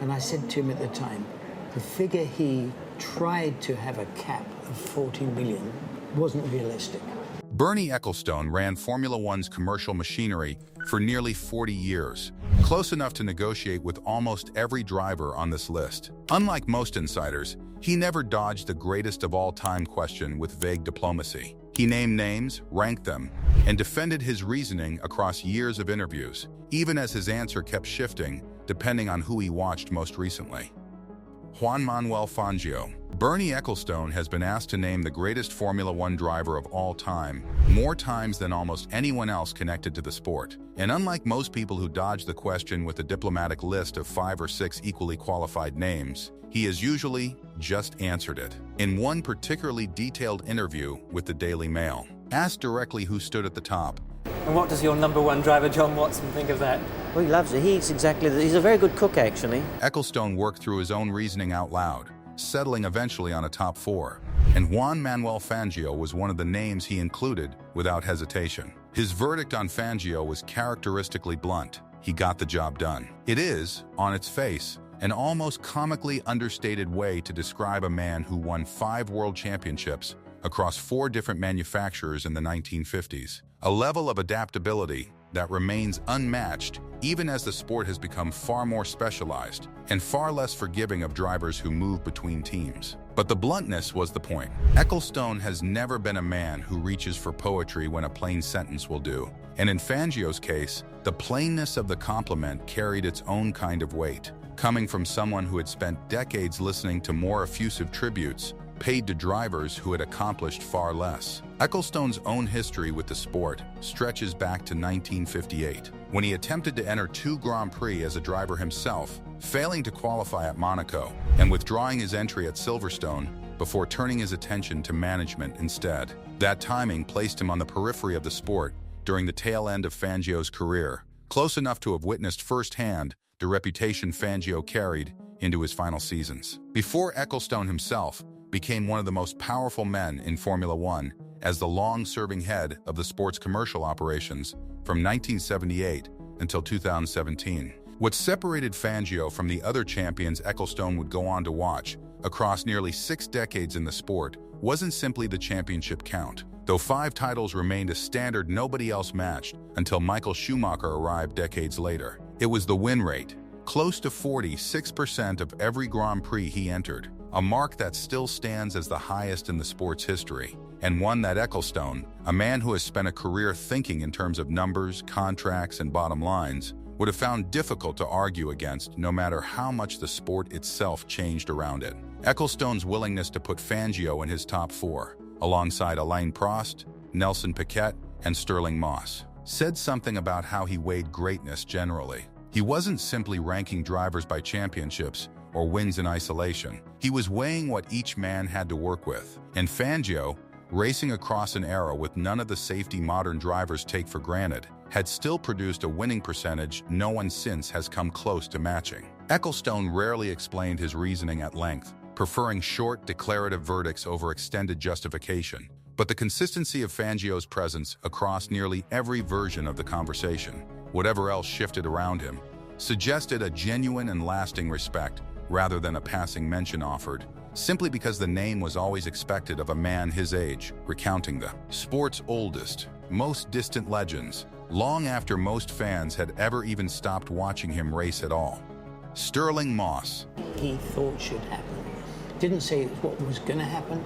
And I said to him at the time, the figure he tried to have a cap of 40 million wasn't realistic. Bernie Ecclestone ran Formula One's commercial machinery for nearly 40 years, close enough to negotiate with almost every driver on this list. Unlike most insiders, he never dodged the greatest of all time question with vague diplomacy. He named names, ranked them, and defended his reasoning across years of interviews, even as his answer kept shifting depending on who he watched most recently. Juan Manuel Fangio. Bernie Ecclestone has been asked to name the greatest Formula One driver of all time, more times than almost anyone else connected to the sport. And unlike most people who dodge the question with a diplomatic list of 5 or 6 equally qualified names, he has usually just answered it. In one particularly detailed interview with the Daily Mail, asked directly who stood at the top. And what does your number one driver, John Watson, think of that? Well, he loves it. He's a very good cook, actually. Ecclestone worked through his own reasoning out loud, settling eventually on a top 4. And Juan Manuel Fangio was one of the names he included without hesitation. His verdict on Fangio was characteristically blunt. He got the job done. It is, on its face, an almost comically understated way to describe a man who won 5 world championships across 4 different manufacturers in the 1950s. A level of adaptability that remains unmatched even as the sport has become far more specialized and far less forgiving of drivers who move between teams. But the bluntness was the point. Ecclestone has never been a man who reaches for poetry when a plain sentence will do. And in Fangio's case, the plainness of the compliment carried its own kind of weight, coming from someone who had spent decades listening to more effusive tributes paid to drivers who had accomplished far less. Ecclestone's own history with the sport stretches back to 1958, when he attempted to enter 2 Grand Prix as a driver himself, failing to qualify at Monaco and withdrawing his entry at Silverstone before turning his attention to management instead. That timing placed him on the periphery of the sport during the tail end of Fangio's career, close enough to have witnessed firsthand the reputation Fangio carried into his final seasons. Before Ecclestone himself became one of the most powerful men in Formula One as the long-serving head of the sport's commercial operations from 1978 until 2017. What separated Fangio from the other champions Ecclestone would go on to watch across nearly 6 decades in the sport wasn't simply the championship count, though 5 titles remained a standard nobody else matched until Michael Schumacher arrived decades later. It was the win rate, close to 46% of every Grand Prix he entered, a mark that still stands as the highest in the sport's history, and one that Ecclestone, a man who has spent a career thinking in terms of numbers, contracts, and bottom lines, would have found difficult to argue against no matter how much the sport itself changed around it. Ecclestone's willingness to put Fangio in his top 4, alongside Alain Prost, Nelson Piquet, and Stirling Moss, said something about how he weighed greatness generally. He wasn't simply ranking drivers by championships or wins in isolation. He was weighing what each man had to work with. And Fangio, racing across an era with none of the safety modern drivers take for granted, had still produced a winning percentage no one since has come close to matching. Ecclestone rarely explained his reasoning at length, preferring short, declarative verdicts over extended justification. But the consistency of Fangio's presence across nearly every version of the conversation, whatever else shifted around him, suggested a genuine and lasting respect rather than a passing mention offered, simply because the name was always expected of a man his age, recounting the sport's oldest, most distant legends, long after most fans had ever even stopped watching him race at all. Stirling Moss. He thought should happen. Didn't say what was going to happen.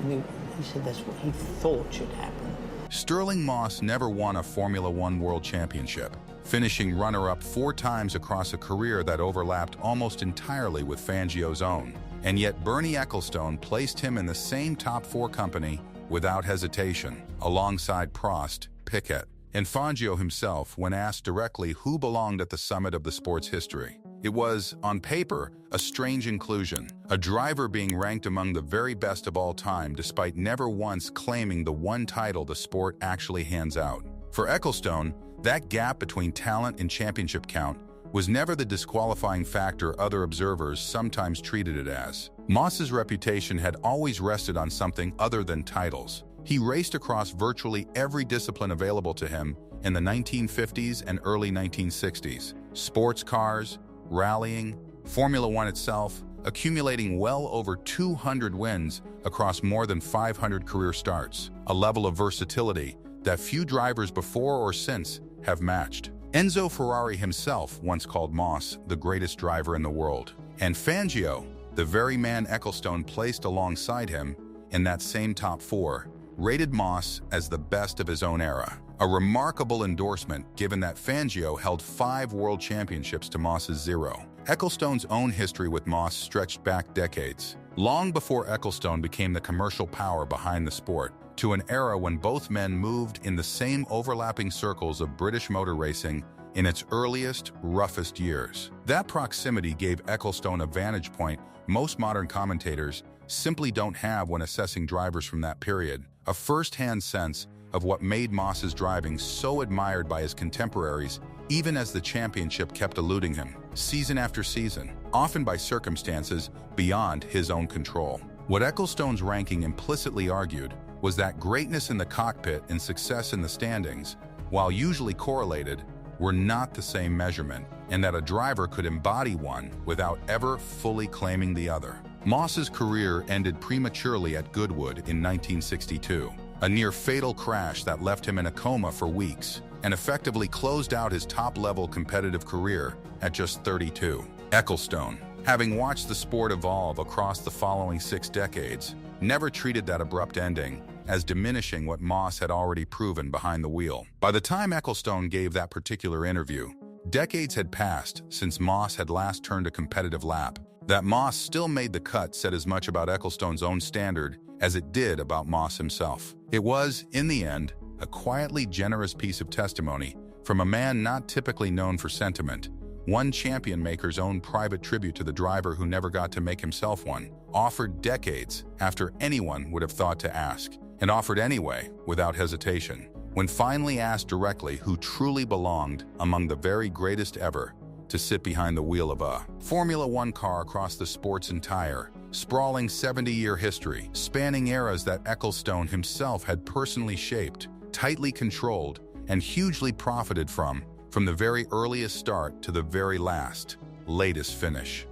He said that's what he thought should happen. Stirling Moss never won a Formula One World Championship, finishing runner-up 4 times across a career that overlapped almost entirely with Fangio's own. And yet Bernie Ecclestone placed him in the same top 4 company without hesitation, alongside Prost, Piquet, and Fangio himself when asked directly who belonged at the summit of the sport's history. It was, on paper, a strange inclusion, a driver being ranked among the very best of all time despite never once claiming the one title the sport actually hands out. For Ecclestone, that gap between talent and championship count was never the disqualifying factor other observers sometimes treated it as. Moss's reputation had always rested on something other than titles. He raced across virtually every discipline available to him in the 1950s and early 1960s. Sports cars, rallying, Formula One itself, accumulating well over 200 wins across more than 500 career starts, a level of versatility that few drivers before or since have matched. Enzo Ferrari himself once called Moss the greatest driver in the world, and Fangio, the very man Ecclestone placed alongside him in that same top four, rated Moss as the best of his own era. A remarkable endorsement given that Fangio held 5 world championships to Moss's 0. Ecclestone's own history with Moss stretched back decades, long before Ecclestone became the commercial power behind the sport, to an era when both men moved in the same overlapping circles of British motor racing in its earliest, roughest years. That proximity gave Ecclestone a vantage point most modern commentators simply don't have when assessing drivers from that period, a first-hand sense of what made Moss's driving so admired by his contemporaries, even as the championship kept eluding him, season after season, often by circumstances beyond his own control. What Ecclestone's ranking implicitly argued was that greatness in the cockpit and success in the standings, while usually correlated, were not the same measurement, and that a driver could embody one without ever fully claiming the other. Moss's career ended prematurely at Goodwood in 1962, a near-fatal crash that left him in a coma for weeks and effectively closed out his top-level competitive career at just 32. Ecclestone, having watched the sport evolve across the following 6 decades, never treated that abrupt ending as diminishing what Moss had already proven behind the wheel. By the time Ecclestone gave that particular interview, decades had passed since Moss had last turned a competitive lap. That Moss still made the cut said as much about Ecclestone's own standard as it did about Moss himself. It was, in the end, a quietly generous piece of testimony from a man not typically known for sentiment, one champion maker's own private tribute to the driver who never got to make himself one, offered decades after anyone would have thought to ask, and offered anyway without hesitation. When finally asked directly who truly belonged among the very greatest ever to sit behind the wheel of a Formula One car across the sport's entire, sprawling 70-year history, spanning eras that Ecclestone himself had personally shaped, tightly controlled, and hugely profited from the very earliest start to the very latest finish.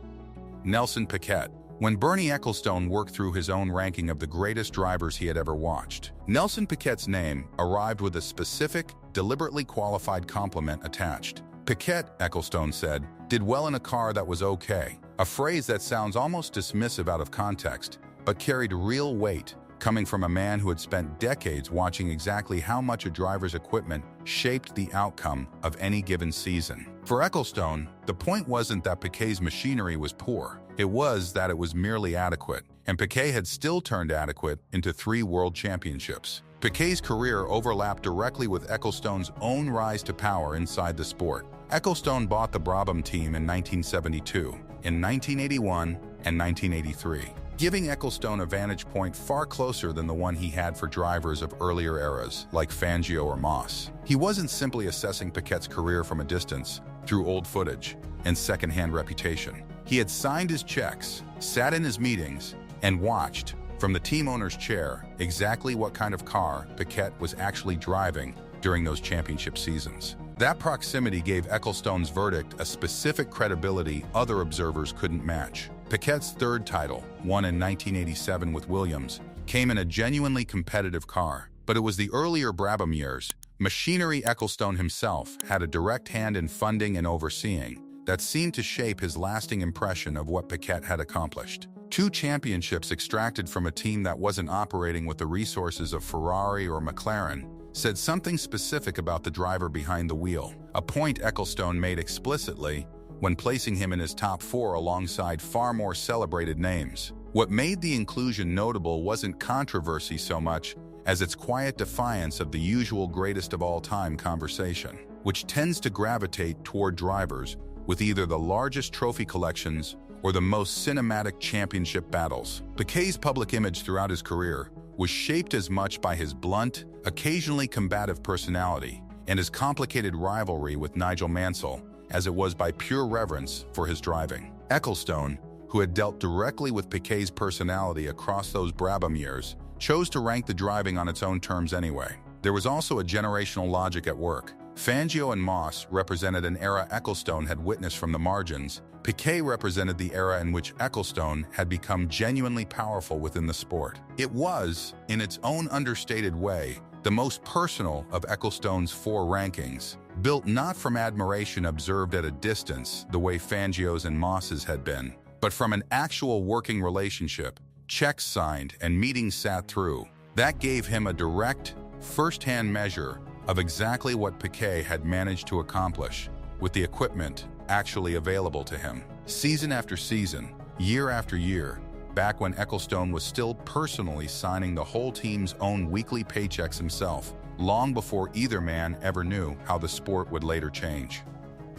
Nelson Piquet. When Bernie Ecclestone worked through his own ranking of the greatest drivers he had ever watched, Nelson Piquet's name arrived with a specific, deliberately qualified compliment attached. Piquet, Ecclestone said, did well in a car that was okay, a phrase that sounds almost dismissive out of context, but carried real weight, coming from a man who had spent decades watching exactly how much a driver's equipment shaped the outcome of any given season. For Ecclestone, the point wasn't that Piquet's machinery was poor, it was that it was merely adequate, and Piquet had still turned adequate into 3 world championships. Piquet's career overlapped directly with Ecclestone's own rise to power inside the sport. Ecclestone bought the Brabham team in 1972, in 1981, and 1983. Giving Ecclestone a vantage point far closer than the one he had for drivers of earlier eras, like Fangio or Moss. He wasn't simply assessing Piquet's career from a distance, through old footage and second-hand reputation. He had signed his checks, sat in his meetings, and watched, from the team owner's chair, exactly what kind of car Piquet was actually driving during those championship seasons. That proximity gave Ecclestone's verdict a specific credibility other observers couldn't match. Piquet's 3rd title, won in 1987 with Williams, came in a genuinely competitive car, but it was the earlier Brabham years, machinery Ecclestone himself had a direct hand in funding and overseeing, that seemed to shape his lasting impression of what Piquet had accomplished. 2 championships extracted from a team that wasn't operating with the resources of Ferrari or McLaren said something specific about the driver behind the wheel, a point Ecclestone made explicitly when placing him in his top 4 alongside far more celebrated names. What made the inclusion notable wasn't controversy so much as its quiet defiance of the usual greatest of all time conversation, which tends to gravitate toward drivers with either the largest trophy collections or the most cinematic championship battles. Piquet's public image throughout his career was shaped as much by his blunt, occasionally combative personality and his complicated rivalry with Nigel Mansell as it was by pure reverence for his driving. Ecclestone, who had dealt directly with Piquet's personality across those Brabham years, chose to rank the driving on its own terms anyway. There was also a generational logic at work. Fangio and Moss represented an era Ecclestone had witnessed from the margins. Piquet represented the era in which Ecclestone had become genuinely powerful within the sport. It was, in its own understated way, the most personal of Ecclestone's four rankings, built not from admiration observed at a distance the way Fangio's and Moss's had been, but from an actual working relationship, checks signed and meetings sat through. That gave him a direct, first-hand measure of exactly what Piquet had managed to accomplish with the equipment actually available to him. Season after season, year after year, back when Ecclestone was still personally signing the whole team's own weekly paychecks himself, long before either man ever knew how the sport would later change.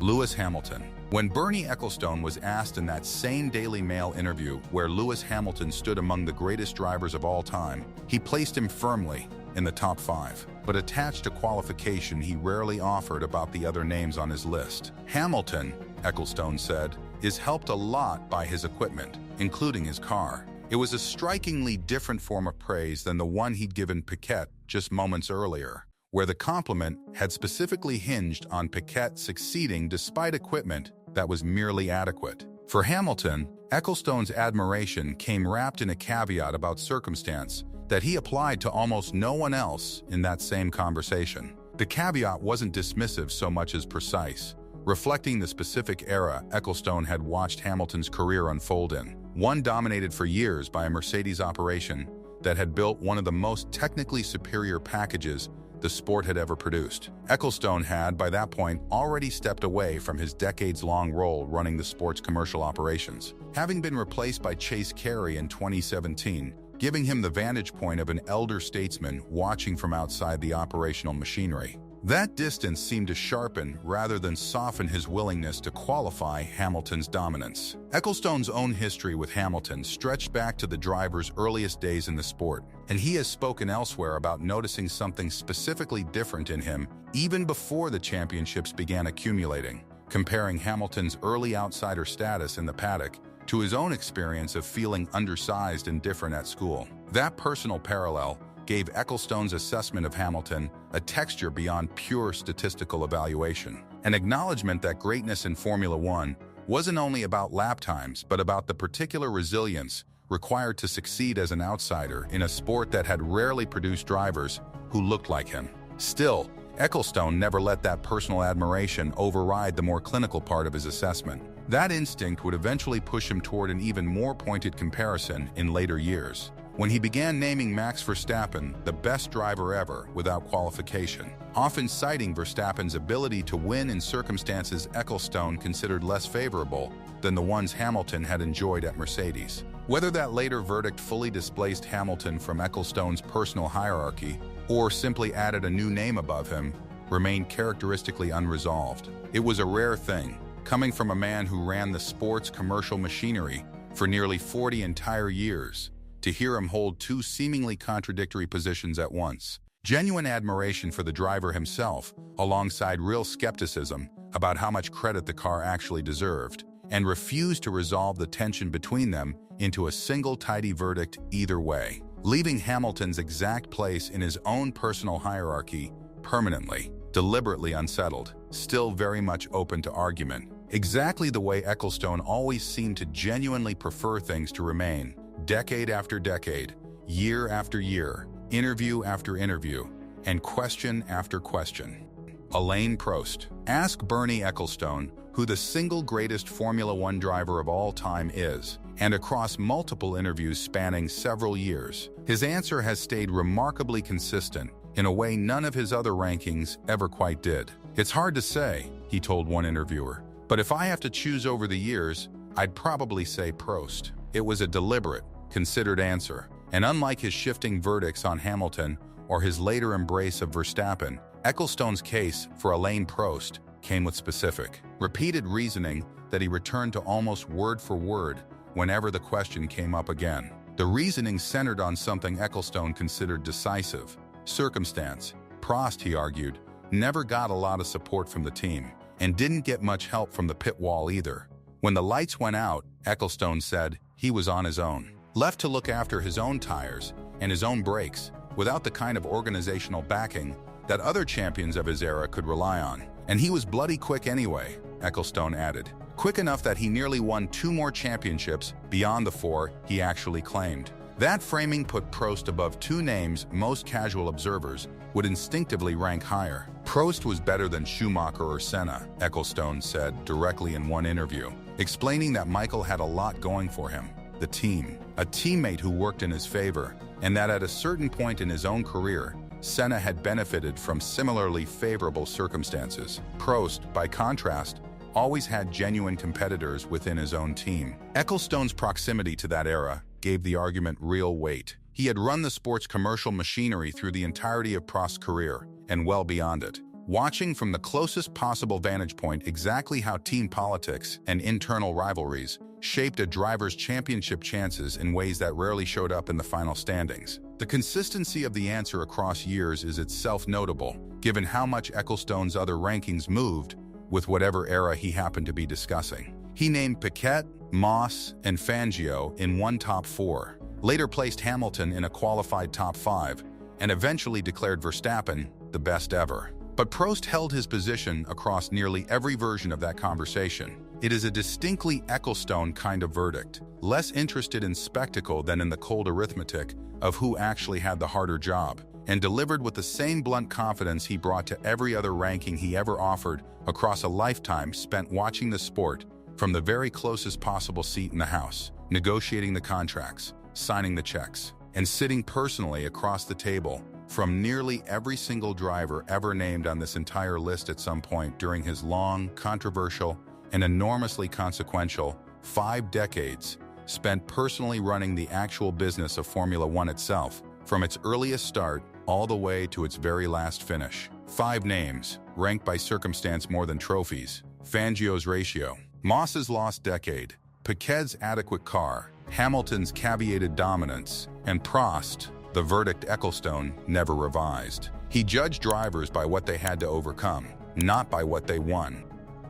Lewis Hamilton. When Bernie Ecclestone was asked in that same Daily Mail interview where Lewis Hamilton stood among the greatest drivers of all time, he placed him firmly in the top 5, but attached a qualification he rarely offered about the other names on his list. Hamilton, Ecclestone said, is helped a lot by his equipment, including his car. It was a strikingly different form of praise than the one he'd given Piquet just moments earlier, where the compliment had specifically hinged on Piquet succeeding despite equipment that was merely adequate. For Hamilton, Ecclestone's admiration came wrapped in a caveat about circumstance that he applied to almost no one else in that same conversation. The caveat wasn't dismissive so much as precise, reflecting the specific era Ecclestone had watched Hamilton's career unfold in, one dominated for years by a Mercedes operation that had built one of the most technically superior packages the sport had ever produced. Ecclestone had, by that point, already stepped away from his decades-long role running the sport's commercial operations, having been replaced by Chase Carey in 2017, giving him the vantage point of an elder statesman watching from outside the operational machinery. That distance seemed to sharpen rather than soften his willingness to qualify Hamilton's dominance. Ecclestone's own history with Hamilton stretched back to the driver's earliest days in the sport, and he has spoken elsewhere about noticing something specifically different in him even before the championships began accumulating, comparing Hamilton's early outsider status in the paddock to his own experience of feeling undersized and different at school. That personal parallel gave Ecclestone's assessment of Hamilton a texture beyond pure statistical evaluation, an acknowledgement that greatness in Formula One wasn't only about lap times, but about the particular resilience required to succeed as an outsider in a sport that had rarely produced drivers who looked like him. Still, Ecclestone never let that personal admiration override the more clinical part of his assessment. That instinct would eventually push him toward an even more pointed comparison in later years, when he began naming Max Verstappen the best driver ever without qualification, often citing Verstappen's ability to win in circumstances Ecclestone considered less favorable than the ones Hamilton had enjoyed at Mercedes. Whether that later verdict fully displaced Hamilton from Ecclestone's personal hierarchy or simply added a new name above him remained characteristically unresolved. It was a rare thing, coming from a man who ran the sport's commercial machinery for nearly 40 entire years, to hear him hold two seemingly contradictory positions at once. Genuine admiration for the driver himself, alongside real skepticism about how much credit the car actually deserved, and refused to resolve the tension between them into a single tidy verdict either way, leaving Hamilton's exact place in his own personal hierarchy permanently, deliberately unsettled, still very much open to argument. Exactly the way Ecclestone always seemed to genuinely prefer things to remain, decade after decade, year after year, interview after interview, and question after question. Alain Prost. Ask Bernie Ecclestone who the single greatest Formula One driver of all time is, and across multiple interviews spanning several years, his answer has stayed remarkably consistent in a way none of his other rankings ever quite did. "It's hard to say," he told one interviewer, "but if I have to choose over the years, I'd probably say Prost." It was a deliberate, considered answer, and unlike his shifting verdicts on Hamilton or his later embrace of Verstappen, Ecclestone's case for Alain Prost came with specific, repeated reasoning that he returned to almost word for word whenever the question came up again. The reasoning centered on something Ecclestone considered decisive: circumstance. Prost, he argued, never got a lot of support from the team, and didn't get much help from the pit wall either. When the lights went out, Ecclestone said, he was on his own, left to look after his own tires and his own brakes, without the kind of organizational backing that other champions of his era could rely on. And he was bloody quick anyway, Ecclestone added. Quick enough that he nearly won 2 more championships beyond the 4 he actually claimed. That framing put Prost above 2 names most casual observers would instinctively rank higher. Prost was better than Schumacher or Senna, Ecclestone said directly in one interview, explaining that Michael had a lot going for him. The team, a teammate who worked in his favor, and that at a certain point in his own career, Senna had benefited from similarly favorable circumstances. Prost, by contrast, always had genuine competitors within his own team. Ecclestone's proximity to that era gave the argument real weight. He had run the sport's commercial machinery through the entirety of Prost's career, and well beyond it, watching from the closest possible vantage point exactly how team politics and internal rivalries shaped a driver's championship chances in ways that rarely showed up in the final standings. The consistency of the answer across years is itself notable, given how much Ecclestone's other rankings moved with whatever era he happened to be discussing. He named Piquet, Moss, and Fangio in one top 4, later placed Hamilton in a qualified top 5, and eventually declared Verstappen the best ever. But Prost held his position across nearly every version of that conversation. It is a distinctly Ecclestone kind of verdict, less interested in spectacle than in the cold arithmetic of who actually had the harder job, and delivered with the same blunt confidence he brought to every other ranking he ever offered across a lifetime spent watching the sport from the very closest possible seat in the house, negotiating the contracts, signing the checks, and sitting personally across the table from nearly every single driver ever named on this entire list at some point during his long, controversial, and enormously consequential 5 decades spent personally running the actual business of Formula One itself, from its earliest start all the way to its very last finish. 5 names, ranked by circumstance more than trophies: Fangio's ratio, Moss's lost decade, Piquet's adequate car, Hamilton's caveated dominance, and Prost, the verdict Ecclestone never revised. He judged drivers by what they had to overcome, not by what they won.